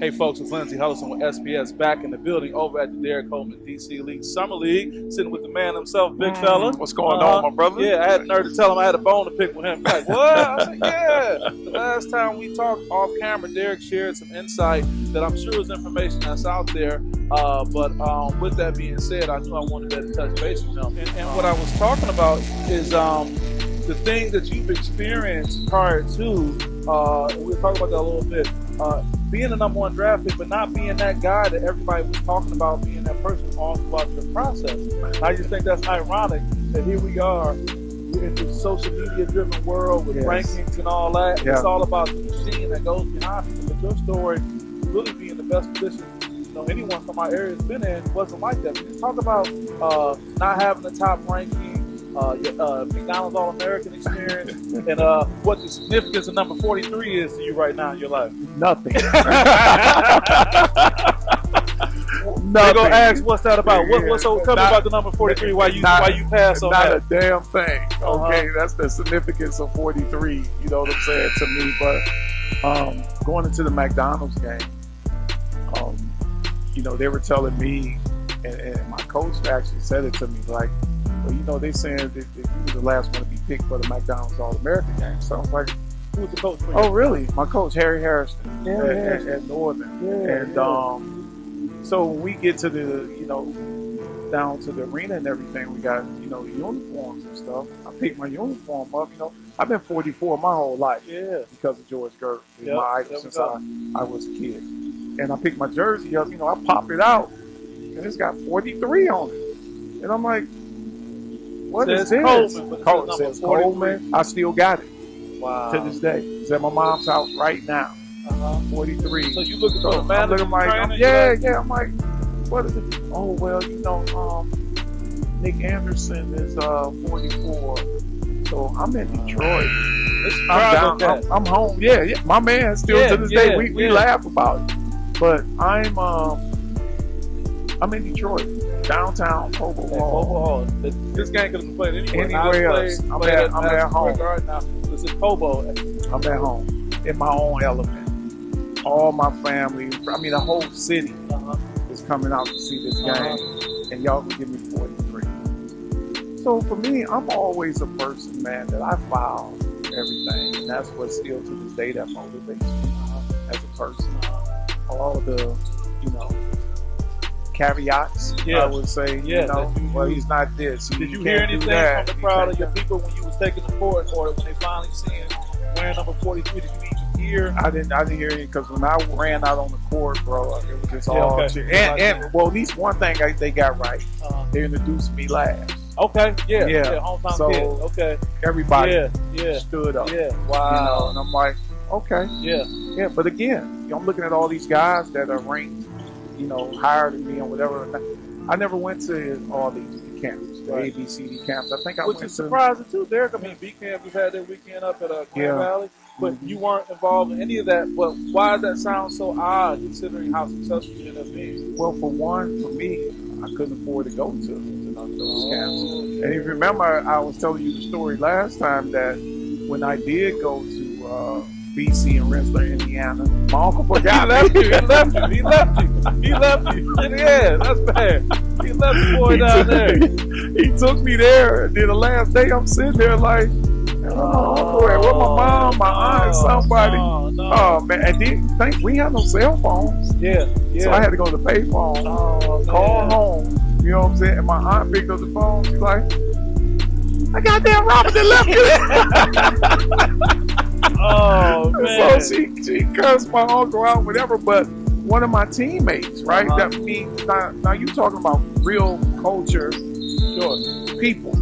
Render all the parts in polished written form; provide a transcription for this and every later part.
Hey folks, it's Lindsey Huddleston with SPS back in the building over at the Derrick Coleman DC League Summer League, sitting with the man himself, big fella. What's going on, my brother? Yeah, I had the nerve to tell him I had a bone to pick with him. Like, what? I said, yeah. The last time we talked off camera, Derrick shared some insight that I'm sure is information that's out there. But with that being said, I knew I wanted to touch base with him. And what I was talking about is the thing that you've experienced prior to, we'll talk about that a little bit, being the number one draft pick, but not being that guy that everybody was talking about, being that person all throughout the process. I just think that's ironic that here we are in this social media driven world with rankings and all that. Yeah. It's all about the machine that goes behind people. But your story, really being the best position anyone from our area has been in, wasn't like that. Just talk about not having the top ranking, McDonald's AllAmerican experience, and what the significance of number 43 is to you right now in your life. Nothing. They're gonna ask, what's that about? What's so? Tell me about the number 43. Why you pass on that? Not a damn thing. Okay, that's the significance of 43. You know what I'm saying to me? But going into the McDonald's game, they were telling me, and my coach actually said it to me, like, well, they saying that you were the last one to be picked for the McDonald's AllAmerican game. So I was like, who was the coach for you? Oh, really? My coach, Harry Harrison, at Northern. So when we get to the, down to the arena and everything, we got, the uniforms and stuff. I picked my uniform up. I've been 44 my whole life because of George Gervin. He's my idol since I was a kid. And I picked my jersey up, I pop it out, and it's got 43 on it. And I'm like, what is this? Coleman. It says Coleman. I still got it. Wow. To this day. It's at my mom's house right now. 43. So you looking for the man? I'm like, I'm like, what is it? Oh, well, Nick Anderson is 44. So I'm in Detroit. I'm down. I'm home. Yeah. My man still to this day. We laugh about it. But I'm in Detroit, downtown Cobo Hall. This game could have been played anywhere else. I'm at home. Now it's in Cobo. I'm at home in my own element. All my family, the whole city is coming out to see this game, and y'all will give me 43. So for me, I'm always a person, man, that I file everything, and that's what still to this day that motivates me as a person. All of the, caveats, I would say, well, he's not this. Did you hear anything from the crowd of your people when you was taking the court, or when they finally seen wearing number 43? Did you even hear? I didn't hear it, because when I ran out on the court, bro, it was just all cheer. And well, at least one thing they got right. They introduced me last. Okay, hometown kid. Okay, everybody stood up. Yeah, wow. And I'm like, okay, yeah. But again, I'm looking at all these guys that are ranked, higher than me or whatever. I never went to all these camps, the ABCD camps. I think I went to. Which is surprising too, Derrick. B camp, we've had that weekend up at Grand Valley, but you weren't involved in any of that. But why does that sound so odd, considering how successful you ended up being? Well, for one, for me, I couldn't afford to go to none of those camps. And if you remember, I was telling you the story last time that when I did go to BC and Rensselaer, Indiana, my uncle forgot me. He left you. Yeah, that's bad. He left the boy down there. He took me there. And then the last day, I'm sitting there like, where my mom, my aunt, somebody. Oh, man. And then we had no cell phones. Yeah. So I had to go to the payphone, call home. You know what I'm saying? And my aunt picked up the phone. She's like, I goddamn Robert that left you. Oh, man. So she cursed my uncle out, whatever, but one of my teammates, right? That means now you talking about real culture, people,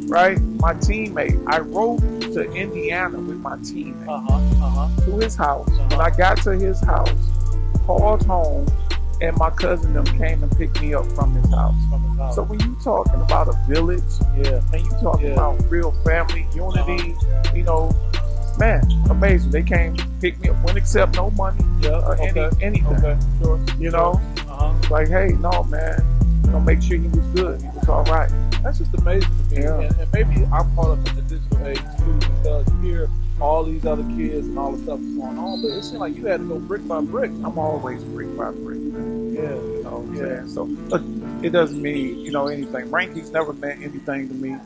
right? My teammate, I rode to Indiana with my teammate to his house. When I got to his house, called home, and my cousin them came and picked me up from his house. So when you talking about a village, and you talking about real family unity, man, amazing. They came, pick me up, wouldn't accept no money, anything. Like, hey, no, man, make sure he was good. He was all right. That's just amazing to me. And maybe I'm part of the digital age too, because you hear all these other kids and all the stuff that's going on, but it seemed like you had to go brick by brick. I'm always brick by brick, man. Yeah. You know what I'm saying? So, look, it doesn't mean, you know, anything. Rankings never meant anything to me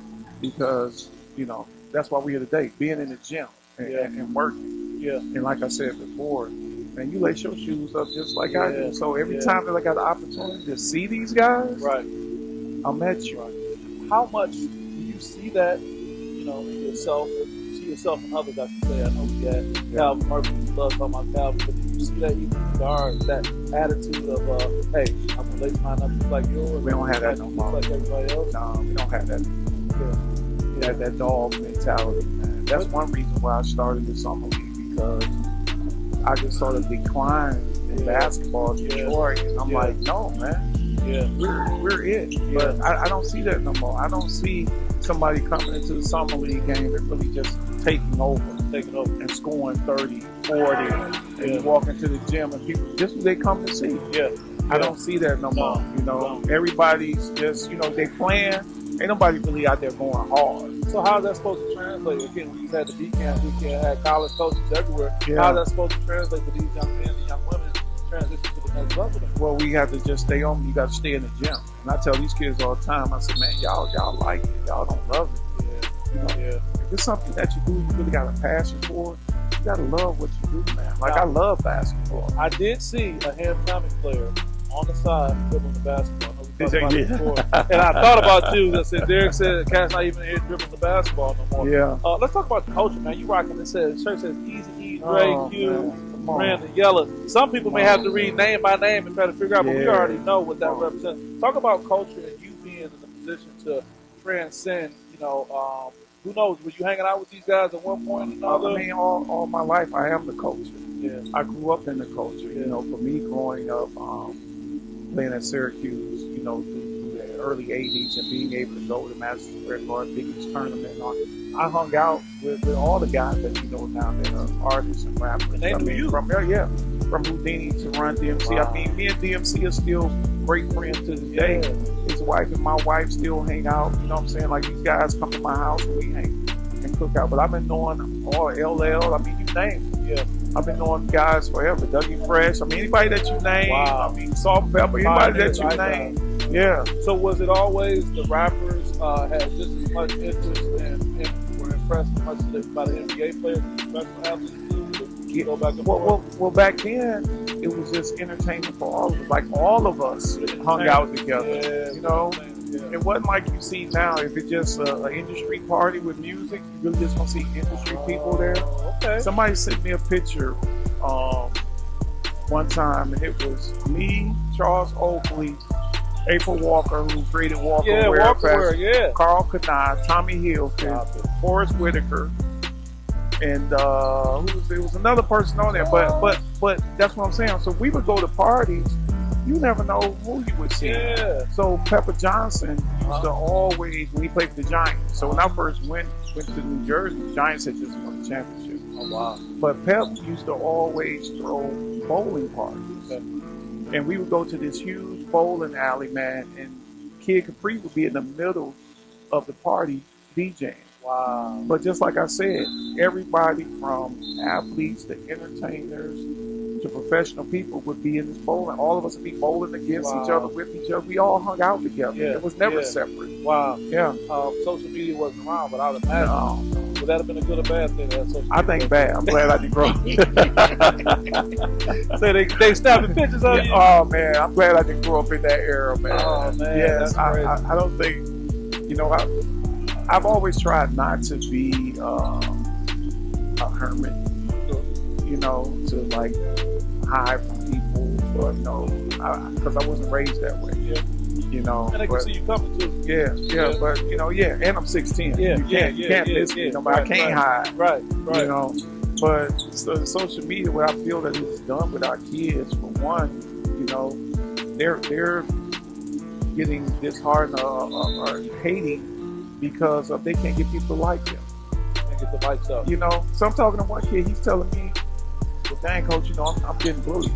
because, you know, that's why we're here today, being in the gym and working. Yeah. And like I said before, man, you lace your shoes up just like I do. So every time that I got the opportunity to see these guys, I'm at you. Right. How much do you see that, you know, in yourself? See yourself and others, I should say. I know we had Calvin Murphy, we love talking about Calvin, but do you see that even in guards, that attitude of, hey, I'm going to lace mine up just like yours? We don't have that no more. Just like everybody else? No, we don't have that. Yeah. That dog mentality, man. That's one reason why I started the summer league, because I just sort of declined in basketball in Detroit, and I'm like, no, man. Yeah, we're it. But I don't see that no more. I don't see somebody coming into the summer league game and really just taking over and scoring 30, 40, and you walk into the gym and people, this is what they come to see. I don't see that no more. You know, everybody's just, you know, they playing. Ain't nobody really out there going hard. So how's that supposed to translate? Again, we just had the B camp, we had college coaches everywhere. How's that supposed to translate for these young men and young women transition to the next level? Well, we have to just stay on. You got to stay in the gym. And I tell these kids all the time, I say, man, y'all like it. Y'all don't love it. You know, if it's something that you do, you really got a passion for it, you got to love what you do, man. Like, I love basketball. I did see a homecoming player on the side dribbling the basketball. And I thought about you. I said, Derrick said, Cat's not even here dribbling the basketball no more. Let's talk about the culture, man. You rocking it. Shirt says Easy E, Dre, Q, Brandon, Yella. Some people may have to read name by name and try to figure out, but we already know what that represents. Talk about culture and you being in the position to transcend, you know, who knows, were you hanging out with these guys at one point or another? I mean, all my life, I am the culture. I grew up in the culture. You know, for me, growing up, playing at Syracuse, you know, through the early 80s and being able to go to Madison Square Garden, Big East tournament, I hung out with all the guys that you know now that are artists and rappers. And they knew you. From Houdini to Run DMC. I mean, me and DMC are still great friends to this day. His wife and my wife still hang out. You know what I'm saying? Like, these guys come to my house and we hang and cook out. But I've been knowing all LL. I mean, you name it. I've been knowing guys forever. Dougie Fresh. I mean, anybody that you name. I mean, Salt and Pepper. Anybody that you name. So was it always the rappers had just as much interest and were impressed as much by the NBA players and professional athletes? Go back and well, back then, it was just entertainment for all of us. Like, all of us hung out together. You know? It wasn't like you see now. If it's just an industry party with music, you really just gonna see industry people there. Somebody sent me a picture one time, and it was me, Charles Oakley, April Walker, who created Walker Wear, Carl Kanai, Tommy Hilfiger, Forrest Whitaker, and it was another person on there. But that's what I'm saying. So we would go to parties. You never know who you would see. So Pepper Johnson used to always, when he played for the Giants. So when I first went to New Jersey, the Giants had just won the championship. But Pep used to always throw bowling parties. And we would go to this huge bowling alley, man, and Kid Capri would be in the middle of the party DJing. But just like I said, everybody from athletes to entertainers to professional people would be in this bowling. All of us would be bowling against each other, with each other. We all hung out together. It was never separate. Social media wasn't around, but I would imagine. Would that have been a good or bad thing? I think bad. I'm glad I didn't grow up. So they snapping pictures of you? Oh, man. I'm glad I didn't grow up in that era, man. Oh, man. Yes, I don't think, you know, I've always tried not to be a hermit, you know, to like hide from people, or, you know, because I wasn't raised that way. You know, and I can see you coming too. But you know, and I'm 6'10". You can't miss me. No, but I can't hide. You know, but so the social media, what I feel that it's done with our kids, for one, you know, they're getting disheartened or hating because they can't get people like them. And get the likes up. You know, so I'm talking to one kid. He's telling me, "Well, dang, coach, you know, I'm getting bullied."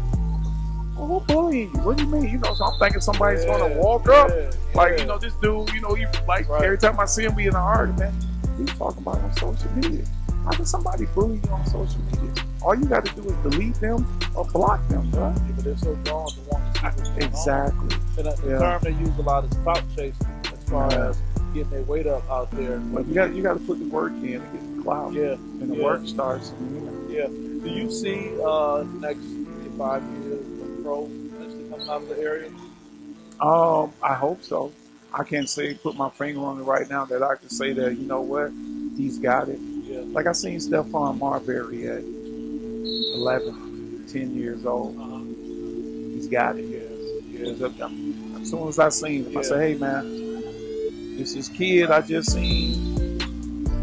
Well, who bullying you? What do you mean? You know, so I'm thinking somebody's gonna walk up, like, you know, this dude, you know, he like every time I see him, we in an argument. He's talking about on social media. How can somebody bully you on social media? All you got to do is delete them or block them, bro. Yeah, but they're so drawn to want to see what's going Exactly. on. And the term they use a lot is clout chasing, as far as getting their weight up out there. But you got to put the work in to get the clout. Yeah. And the work starts. Yeah. Do you see next 3 to 5 years of pro potentially coming out of the area? I hope so. I can't put my finger on it right now that I can say that, you know what, he's got it. Yeah. Like I seen Stephon Marbury at 11, 10 years old. He's got it. As soon as I seen him, I said, hey man, this kid I just seen,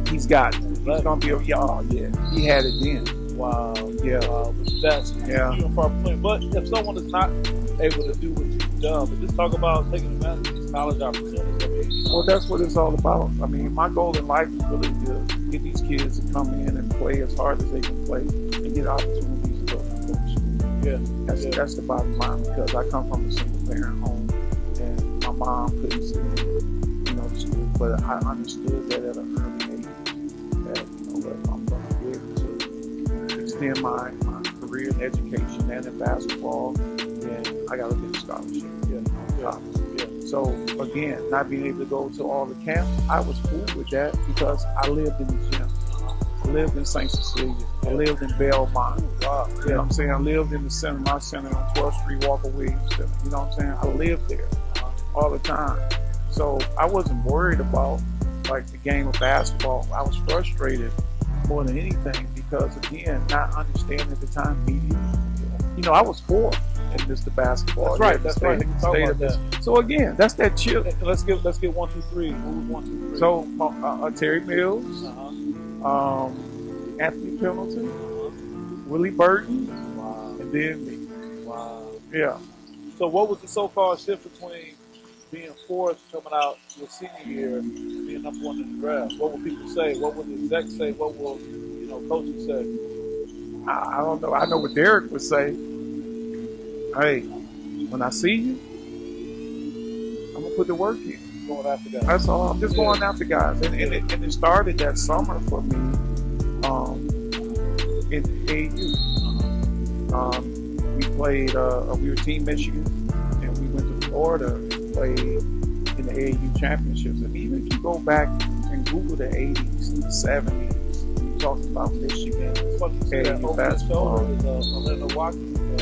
he's got it. He's gonna be he had it then. Wow. Yeah. That's few and far between. But if someone is not able to do what you've done, but just talk about taking advantage of these college opportunities. Well, that's what it's all about. I mean, my goal in life is really to get these kids to come in and play as hard as they can play and get opportunities to go to school. Yeah. That's the bottom line, because I come from a single parent home and my mom couldn't send me, to school, but I understood that at an early age that, if I'm going to be able to extend my career in education and in basketball, then I got to get a scholarship. So again, not being able to go to all the camps, I was cool with that because I lived in the gym. I lived in St. Cecilia. I lived in Belmont. You know what I'm saying? I lived in the center, my center on 12th Street, Walker Williams Center. You know what I'm saying? I lived there all the time. So I wasn't worried about like the game of basketball. I was frustrated more than anything because, again, not understanding at the time media. I was 4 in Mr. Basketball. That's right. So again, that's that chill. Let's get 1, 2, 3. Who's 1, 2, 3? So Terry Mills, Anthony Pendleton, Willie Burton, and then me. Wow. Yeah. So what was the so-called shift between being 4th coming out your senior year and being number 1 in the draft? What will people say? What will the execs say? What will coaches say? I don't know. I know what Derrick would say. Hey, when I see you, I'm gonna put the work in. Going after guys. That's all. I'm just going after guys, and it started that summer for me in AAU. We played. We were Team Michigan, and we went to Florida and played in the AAU championships. And even if you go back and Google the 80s and the 70s, you talk about Michigan. AAU basketball.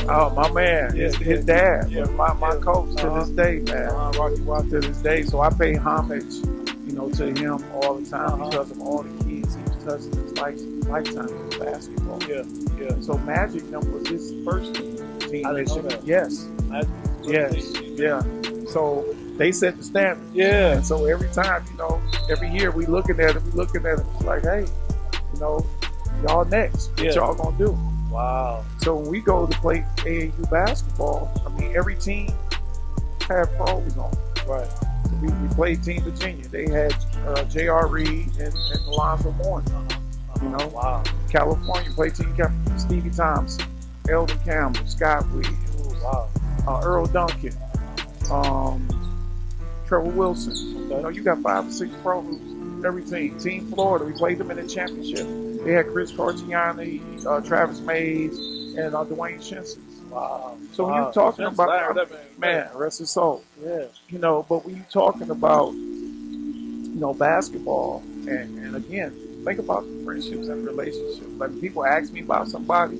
Oh, my man, his dad, my coach to this day, man. Rocky to this day. So I pay homage, to him all the time because of all the kids he's touched in his lifetime in basketball. Yeah. So Magic was his first team. I didn't know that. Yes. Yeah. So they set the standard. Yeah. And so every time, every year we looking at him, it's like, hey, y'all next. What y'all gonna do? Wow. So when we go to play AAU basketball, every team had pros on. Right. We played Team Virginia. They had J.R. Reed and Alonzo Mourning. Wow. California played Team Stevie Thompson, Eldon Campbell, Scott Williams, Earl Duncan, Trevor Wilson. You got 5 or 6 pros. Every team. Team Florida, we played them in the championship. They had Chris Carciani, Travis Mays, and Dwayne Shinson. Wow. So when you're talking about, man, rest his soul. Yeah. But when you're talking about, basketball, and again, think about the friendships and relationships. Like, people ask me about somebody,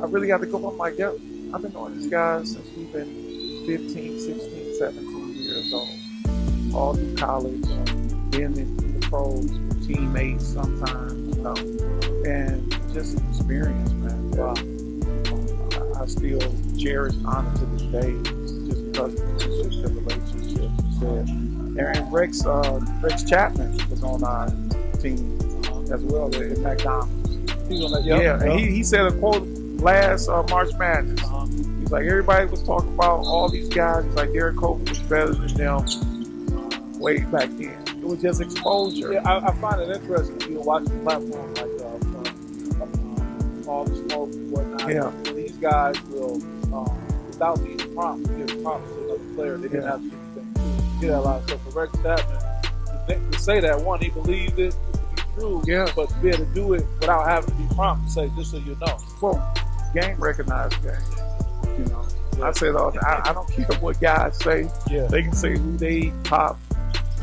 I really have to go, I'm like, yeah, I've been knowing this guy since we've been 15, 16, 17 years old. All through college, been in the pros, teammates sometimes, and just an experience, man. Wow. I still cherish honor to this day, just because of the relationships. And Rex Chapman was on our team as well at McDonald's. And he said a quote last March Madness. He's like, everybody was talking about all these guys. He's like, Derrick Coleman was better than them way back then. It was just exposure. Yeah, I find it interesting. Watching platforms like all the smoke and whatnot. Yeah. These guys will, without being prompted, give prompts to another player. They didn't have to do anything to get that a lot of stuff. For Rex Chapman, to say that, one, he believed it to be true. Yeah. But to be able to do it without having to be prompt to say, just so you know. Well, game recognized game. You know, Yeah. I said all I don't care what guys say. Yeah. They can say who they top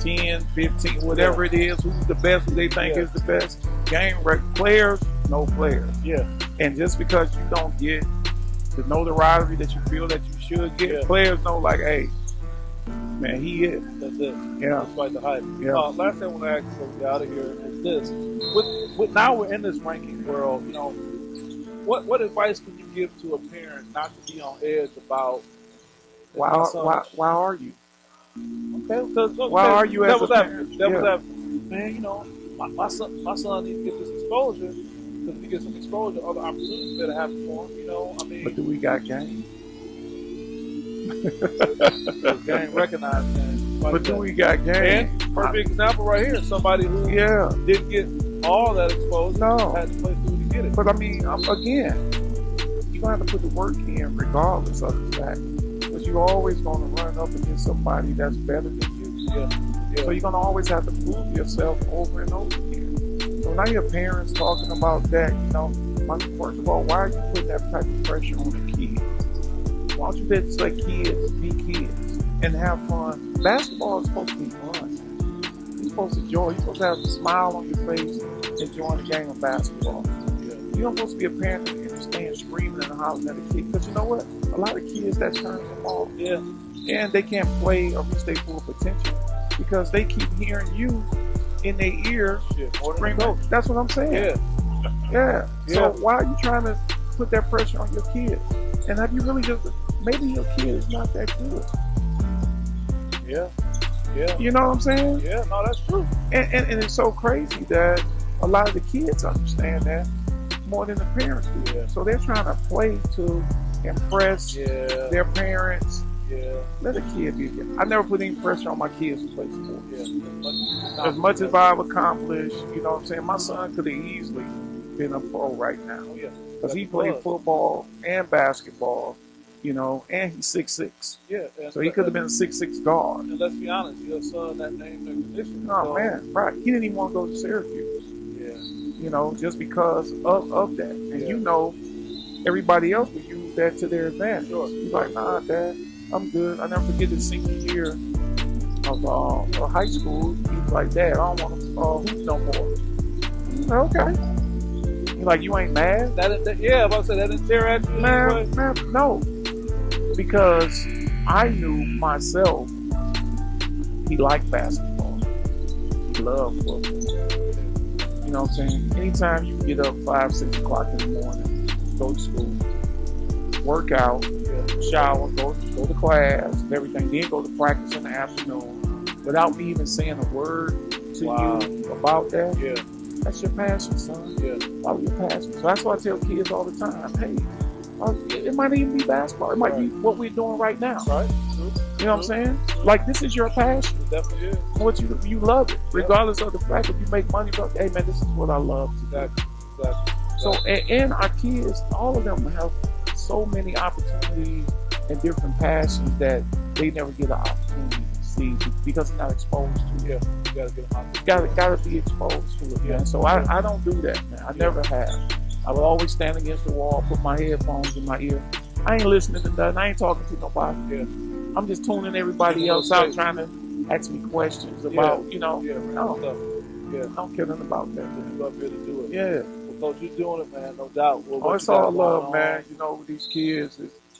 10, 15, whatever it is, who's the best, who they think is the best. Players, no players. Yeah. And just because you don't get the notoriety that you feel that you should get, players know like, hey, man, he is. That's it. Yeah. That's quite the hype. Yeah. Last thing I want to ask you before we get out of here is this. With now we're in this ranking world, you know, what advice can you give to a parent not to be on edge about why are you? Okay, because why are you as a parent? Man, you know, my son needs to get this exposure, because if he gets some exposure, other opportunities better happen for him, you know. I mean, but do we got game? Game recognized game. But do we got game? And perfect example right here, somebody who didn't get all that exposure, had to play through to get it. But I mean, again, you're gonna have to put the work in regardless of the fact. Because you're always going to run up against somebody that's better than you. So you're going to always have to prove yourself over and over again. So now your parents talking about that, you know, first of all, why are you putting that type of pressure on the kids? Why don't you just let kids be kids and have fun? Basketball is supposed to be fun. You're supposed to enjoy. You're supposed to have a smile on your face enjoying the game of basketball. You're not supposed to be a parent that can stand screaming and hollering at a kid. Because you know what? A lot of kids, that turns them off. Yeah. And they can't play or reach their full potential because they keep hearing you in their ear screaming. That's what I'm saying. Yeah. So why are you trying to put that pressure on your kids? And have you really maybe your kid is not that good. Yeah. You know what I'm saying? Yeah, no, that's true. And it's so crazy that a lot of the kids understand that more than the parents do. Yeah. So they're trying to play to impress their parents. Yeah. Let a kid be a kid. I never put any pressure on my kids to play sports. As much as I've accomplished, you know what I'm saying? My son could have easily been a pro right now. Because he played football and basketball, you know, and he's 6'6". Yeah. So he could have been a 6'6" guard. And let's be honest, your son, that name recognition. Oh, man, right. He didn't even want to go to Syracuse. You know, just because of that. And you know, everybody else would use that to their advantage. He's like, nah, Dad, I'm good. I never forget his senior year of high school. He's like, Dad, I don't want to hoop no more. He's like, okay. He's like, you ain't mad? But I said that didn't tear at you? Man, no. Because I knew myself, he liked basketball. He loved football. You know what I'm saying? Anytime you get up 5, 6 o'clock in the morning, go to school, work out, shower, go to class, and everything, then go to practice in the afternoon, without me even saying a word to you about that. Yeah. That's your passion, son. Yeah. Follow your passion. So that's why I tell kids all the time, hey, it might even be basketball. It might be what we're doing right now. Right. You know what I'm saying? Like, this is your passion. It definitely is. What you love it, regardless of the fact that you make money. But hey, man, this is what I love. Exactly. So, and our kids, all of them have so many opportunities and different passions that they never get an opportunity to see because they're not exposed to it. You gotta get them out. Gotta be exposed to it, man. So I don't do that, man. I never have. I would always stand against the wall, put my headphones in my ear. I ain't listening to nothing. I ain't talking to nobody. Yeah. I'm just tuning everybody else out, trying to ask me questions about, you know. I don't care nothing about that. You up here to do it. Yeah. Well, Coach, you're doing it, man, no doubt. Well, it's all love, man. You know, with these kids,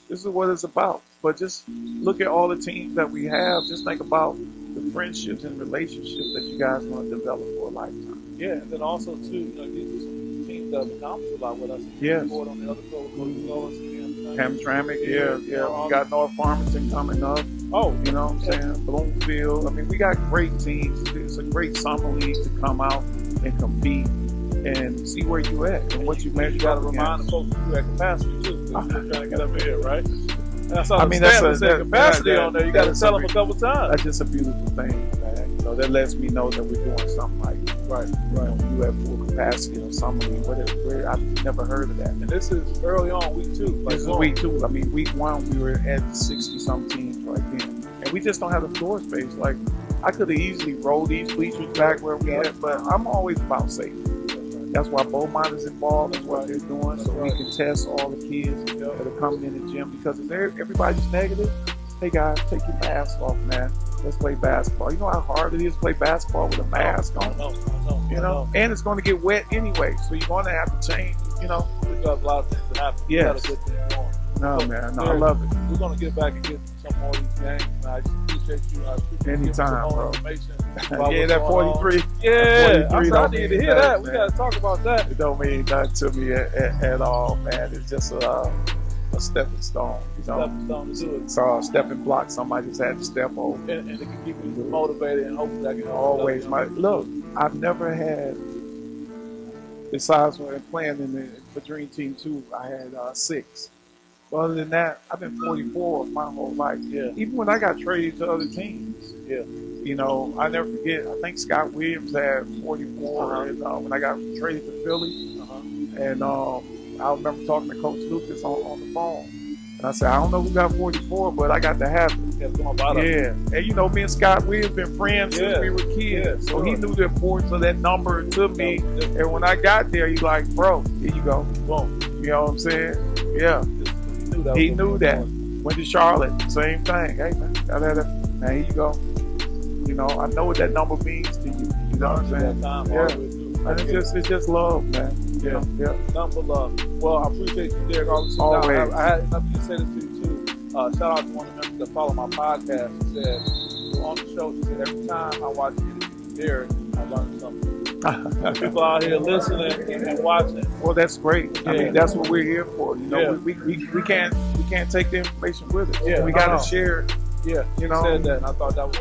this is what it's about. But just look at all the teams that we have. Just think about the friendships and relationships that you guys want to develop for a lifetime. Yeah, and then also, too, you know, these are some teams that have accomplished a lot with us. Yes. On the other side, Hamtramck, we got North Farmington coming up. Oh, you know what I'm saying? Bloomfield. I mean, we got great teams. It's a great summer league to come out and compete and see where you at and what you measure. You got to remind the folks you at capacity too. I'm trying to get up here, right? That's all. I mean, that's capacity on there. You got to tell them a couple times. That's just a beautiful thing, man. You know, that lets me know that we're doing something right. Right. You have full capacity on summer league. Where I've never heard of that. And this is early on, week 2. This is week 2. I mean, week 1 we were at 60-some teams right then, and we just don't have the floor space like I could have easily rolled these bleachers back where we at, but I'm always about safety. That's why Beaumont is involved. That's what they're doing, so we can test all the kids that are coming in the gym. Because if everybody's negative, hey guys, take your mask off, man. Let's play basketball. You know how hard it is to play basketball with a mask on? You know, and it's going to get wet anyway, so you're going to have to change, you know. We've got a lot of things that happen. Yes. We got a good thing going. No, man. No, I love it. We're going to get back and get some more of these games. And I just appreciate you. I appreciate Anytime, bro. Information Yeah, that 43. Yeah, 43 I need to hear that. We man. got to talk about that. It don't mean nothing to me at all, man. It's just a stepping stone, you know. Stepping stone to do it. It's a stepping block. Somebody just had to step over. And it can keep you motivated and hopefully I can Always. Look, I've never had, besides when playing in the Dream Team 2, I had 6. But other than that, I've been 44 my whole life. Yeah. Even when I got traded to other teams. Yeah. You know, I never forget, I think Scott Williams had 44 and, when I got traded to Philly. And I remember talking to Coach Lucas on the phone. And I said, I don't know who got 44, but I got to have it. Yeah. And you know, me and Scott Williams been friends since we were kids. So he knew the importance of that number to me. And when I got there, he's like, bro, here you go. Boom. You know what I'm saying? Yeah. He knew that. Went to Charlotte, same thing. Hey, man, here you go. You know, I know what that number means to you. You know what I'm saying? Yeah. And it's just love, man. Yeah. Number love. Well, I appreciate you, Derrick. Always. I had nothing to say this to you, too. Shout out to one of the members that follow my podcast. He said, on the show, he said, every time I watch you interview Derrick, I learn something. People out here listening and watching. Well, that's great. Yeah. I mean, that's what we're here for. You know, we can't take the information with us. Yeah, we got to share it. Yeah, you know. Said that, and I thought that was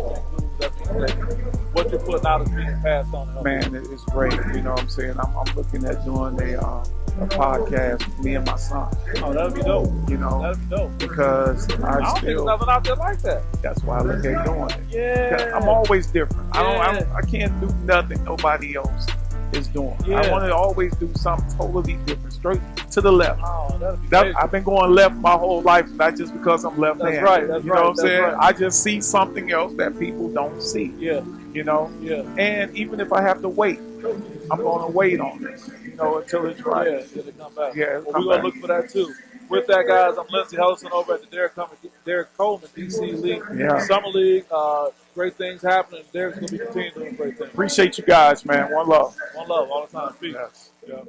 what you're putting out is being passed on. Man, it's great. You know what I'm saying? I'm looking at doing a podcast with me and my son. Oh, that'd be dope. You know, that'd be dope. Because I don't think there's nothing out there like that. That's why I look at doing it. Yeah, I'm always different. Yeah. I can't do nothing nobody else is doing. Yeah. I want to always do something totally different, straight to the left. Oh, that'd be I've been going left my whole life, not just because I'm left-handed. That's right. That's you know what I'm saying? Right. I just see something else that people don't see. Yeah. You know? Yeah. And even if I have to wait, I'm going to wait on this, you know, until it's right. Yeah, until it come back. Yeah, well, we're going to look for that too. With that, guys, I'm Lindsey Hellison over at the Derrick Coleman DC League. Summer League. Great things happening. Derrick's going to be continuing doing great things. Appreciate you guys, man. One love. One love all the time. Peace. Yes. Yeah.